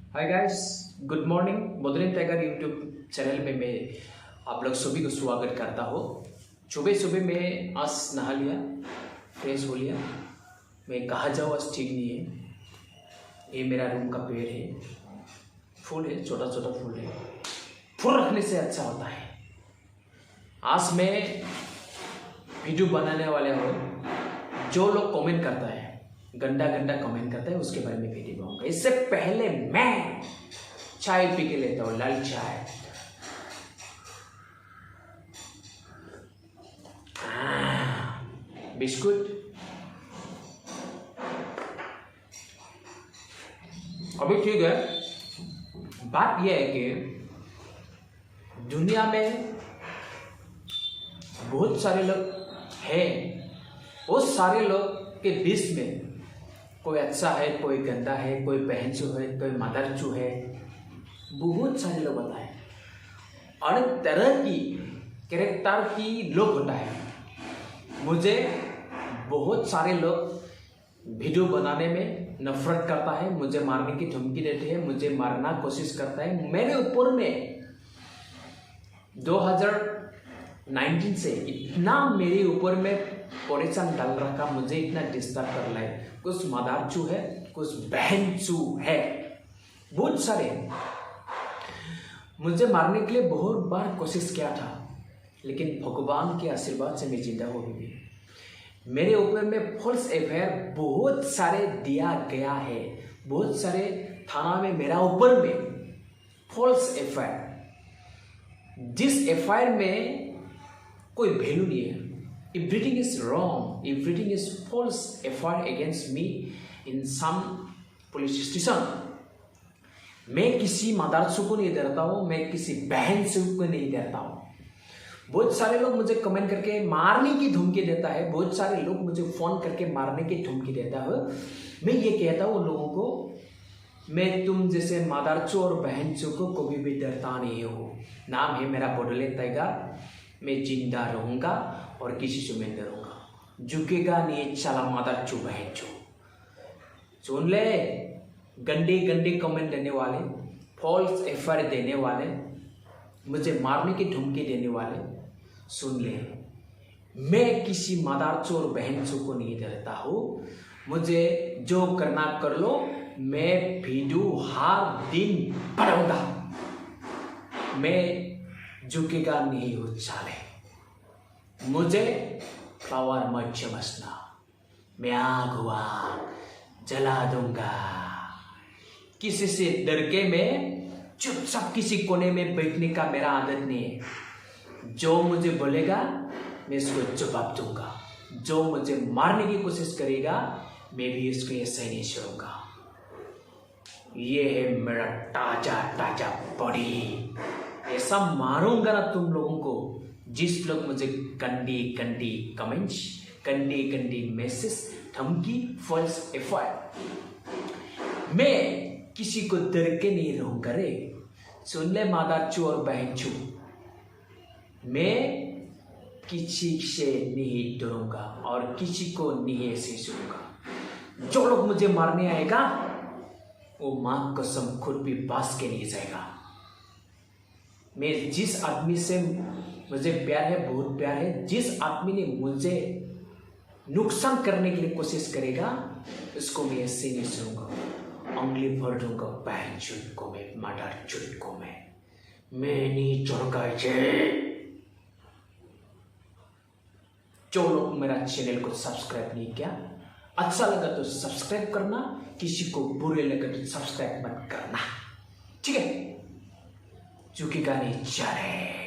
हाय guys, good morning. बदरीन tiger YouTube channel में मैं आप लोग सभी को स्वागत करता हूँ। सुबह सुबह मैं आज नहा लिया, फ्रेश हो लिया। मैं कहाँ जाऊँ आज ठीक नहीं है। ये मेरा रूम का पेड़ है, फूल है, छोटा छोटा फूल है। फूल रखने से अच्छा होता है। आज मैं वीडियो बनाने वाले हूँ। जो लोग कमेंट करता है, गंदा गंदा कमेंट करता है, उसके बारे में वीडियो बनाऊंगा। इससे पहले मैं चाय पी के लेता हूँ, लाल चाय। बिस्कुट। अभी ठीक है। बात यह है कि दुनिया में बहुत सारे लोग हैं। बहुत सारे लोग के बीच में कोई अच्छा है, कोई गंदा है, कोई बहनचू है, कोई मदरचू है। बहुत सारे लोग होता है। अनेक तरह की कैरेक्टर की लोग होता है। मुझे बहुत सारे लोग वीडियो बनाने में नफरत करता है, मुझे मारने की धमकी देते हैं, मुझे मारना कोशिश करता है। मेरे ऊपर में 2019 से इतना मेरे ऊपर में परेशान डाल रखा, मुझे इतना डिस्टर्ब कर रहा है। कुछ मदारचू है, कुछ बहनचू है, बहुत सारे। मुझे मारने के लिए बहुत बार कोशिश किया था, लेकिन भगवान के आशीर्वाद से मैं जिंदा हो गई। मेरे ऊपर में फॉल्स एफआईआर बहुत सारे दिया गया है। बहुत सारे थाना में मेरा ऊपर में फॉल्स एफआईआर, जिस एफआईआर में कोई वैल्यू नहीं है। Everything is wrong. Everything is false FIR against me in some police station. मैं किसी मदरसों को नहीं डरता हूँ, मैं किसी बहन से को नहीं डरता हूँ। बहुत सारे लोग मुझे कमेंट करके मारने की धमकी देता है। बहुत सारे लोग मुझे फोन करके मारने की धमकी देता है। मैं ये कहता हूँ लोगों को, मैं तुम जैसे मदरसों और बहनचों को कभी भी डरता नहीं हो। नाम है मेरा बदरीन टाइगर। मैं जिंदा रहूंगा और किसी से मैं डरूंगा। झुकेगा नहीं चला मदरचू बहनचू। सुन ले, गंदे गंदे कमेंट देने वाले, फॉल्स एफआईआर देने वाले, मुझे मारने की धमकी देने वाले, सुन ले, मैं किसी मदरचू और बहनचू को नहीं डरता हूँ। मुझे जो करना कर लो, मैं वीडियो हर दिन बनाऊंगा। मैं झुकेगा नहीं हो चाले। मुझे फ्लावर मत समझना। मैं आग हुआ जला दूंगा। किसी से डर के मैं चुपचाप किसी कोने में बैठने का मेरा आदत नहीं है। जो मुझे बोलेगा मैं इसको जवाब दूंगा। जो मुझे मारने की कोशिश करेगा मैं भी इसको ऐसे ही नहीं छोड़ूंगा। ये है मेरा ताजा ताजा बॉडी। ऐसा मारूंगा ना तुम लोगों को, जिस लोग मुझे गंदी गंदी कमेंट्स, गंदी गंदी मैसेज, धमकी, फॉल्स एफआईआर। मैं किसी को डर के नहीं रहूंगा रे। सुन ले मदरचू और बहनचू, मैं किसी से नहीं डरूंगा और किसी को नहीं ऐसे सुनूंगा। जो लोग मुझे मारने आएगा वो मां कसम खुद भी बास के नहीं जाएगा। मैं जिस आदमी से मुझे प्यार है, बहुत प्यार है, जिस आदमी ने मुझे नुकसान करने के लिए कोशिश करेगा उसको मैं ऐसे नहीं सुनूंगा। उंगली भर दूंगा बहन चुट को, मैं मर्डर चुट को, मैं नहीं छोड़ूंगा। जो लोग मेरा चैनल को सब्सक्राइब नहीं किया, अच्छा लगा तो सब्सक्राइब करना, किसी को बुरे लगे तो सब्सक्राइब मत करना, ठीक है? झुकेगा नहीं चले।